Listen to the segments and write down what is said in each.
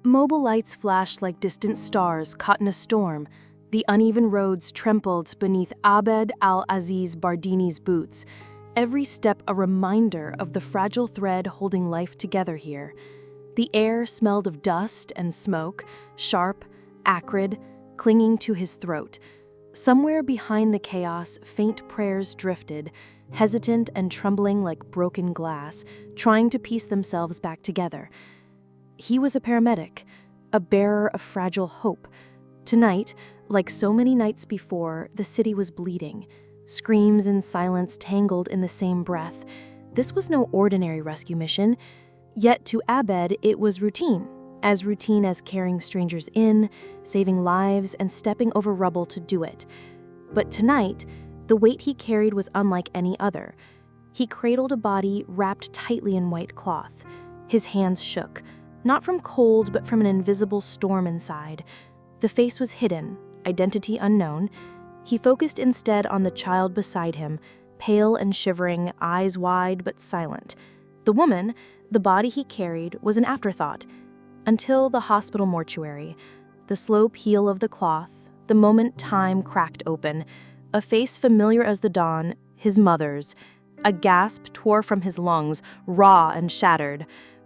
Mobile lights flashed like distant stars caught in a storm. The uneven roads trembled beneath Abed al-Aziz Bardini's boots, every step a reminder of the fragile thread holding life together here. The air smelled of dust and smoke, sharp, acrid, clinging to his throat. Somewhere behind the chaos, faint prayers drifted, hesitant and trembling like broken glass, trying to piece themselves back together. He was a paramedic, a bearer of fragile hope. Tonight, like so many nights before, the city was bleeding. Screams and silence tangled in the same breath. This was no ordinary rescue mission. Yet to Abed, it was routine as carrying strangers in, saving lives, and stepping over rubble to do it. But tonight, the weight he carried was unlike any other. He cradled a body wrapped tightly in white cloth. His hands shook, not from cold, but from an invisible storm inside. The face was hidden, identity unknown. He focused instead on the child beside him, pale and shivering, eyes wide but silent. The woman, the body he carried, was an afterthought, until the hospital mortuary. The slow peel of the cloth, the moment time cracked open, a face familiar as the dawn, his mother's. A gasp tore from his lungs, raw and shattered.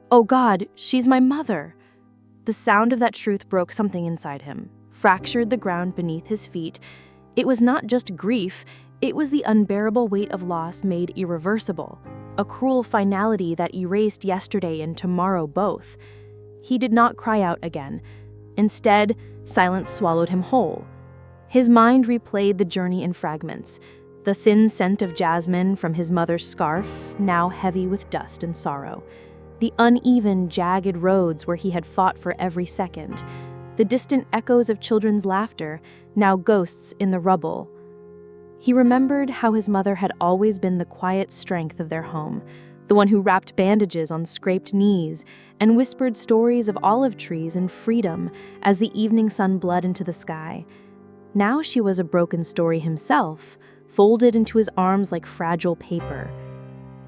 "Oh God, she's my mother!" The sound of that truth broke something inside him, fractured the ground beneath his feet. It was not just grief, it was the unbearable weight of loss made irreversible, a cruel finality that erased yesterday and tomorrow both. He did not cry out again. Instead, silence swallowed him whole. His mind replayed the journey in fragments, the thin scent of jasmine from his mother's scarf, now heavy with dust and sorrow. The uneven, jagged roads where he had fought for every second. The distant echoes of children's laughter, now ghosts in the rubble. He remembered how his mother had always been the quiet strength of their home, the one who wrapped bandages on scraped knees and whispered stories of olive trees and freedom as the evening sun bled into the sky. Now she was a broken story himself, folded into his arms like fragile paper.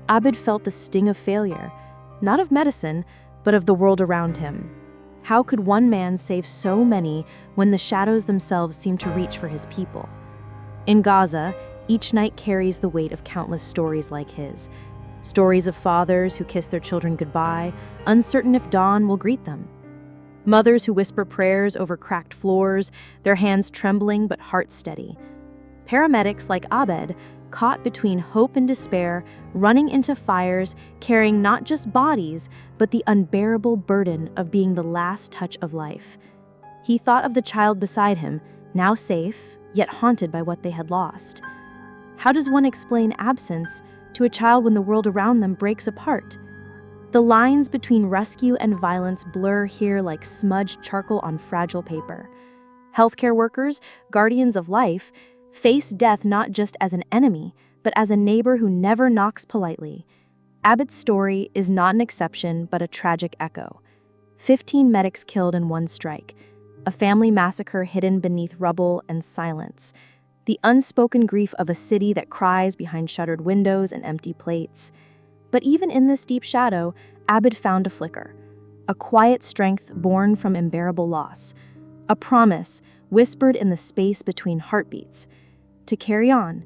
Abed felt the sting of failure, not of medicine, but of the world around him. How could one man save so many when the shadows themselves seemed to reach for his people? In Gaza, each night carries the weight of countless stories like his. Stories of fathers who kiss their children goodbye, uncertain if dawn will greet them. Mothers who whisper prayers over cracked floors, their hands trembling but hearts steady. Paramedics like Abed, caught between hope and despair, running into fires, carrying not just bodies, but the unbearable burden of being the last touch of life. He thought of the child beside him, now safe, yet haunted by what they had lost. How does one explain absence to a child when the world around them breaks apart? The lines between rescue and violence blur here like smudged charcoal on fragile paper. Healthcare workers, guardians of life, face death not just as an enemy, but as a neighbor who never knocks politely. Abed's story is not an exception, but a tragic echo. 15 medics killed in one strike, a family massacre hidden beneath rubble and silence, the unspoken grief of a city that cries behind shuttered windows and empty plates. But even in this deep shadow, Abed found a flicker, a quiet strength born from unbearable loss, a promise whispered in the space between heartbeats, to carry on,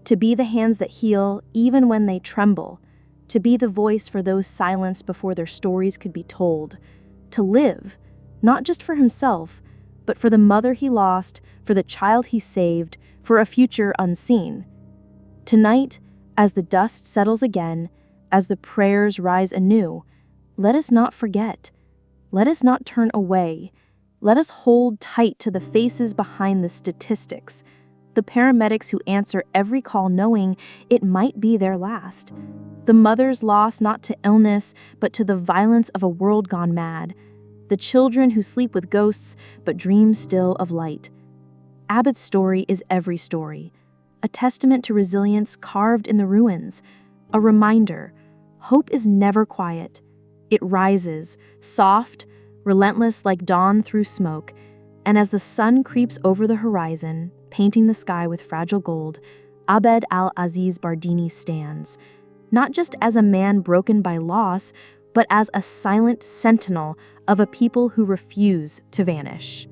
to be the hands that heal even when they tremble, to be the voice for those silenced before their stories could be told, to live, not just for himself, but for the mother he lost, for the child he saved, for a future unseen. Tonight, as the dust settles again, as the prayers rise anew, let us not forget. Let us not turn away. Let us hold tight to the faces behind the statistics, the paramedics who answer every call knowing it might be their last, the mothers lost not to illness, but to the violence of a world gone mad, the children who sleep with ghosts but dream still of light. Abed's story is every story, a testament to resilience carved in the ruins, A reminder, hope is never quiet. It rises, soft, relentless like dawn through smoke, and as the sun creeps over the horizon, painting the sky with fragile gold, Abed al-Aziz Bardini stands, not just as a man broken by loss, but as a silent sentinel of a people who refuse to vanish.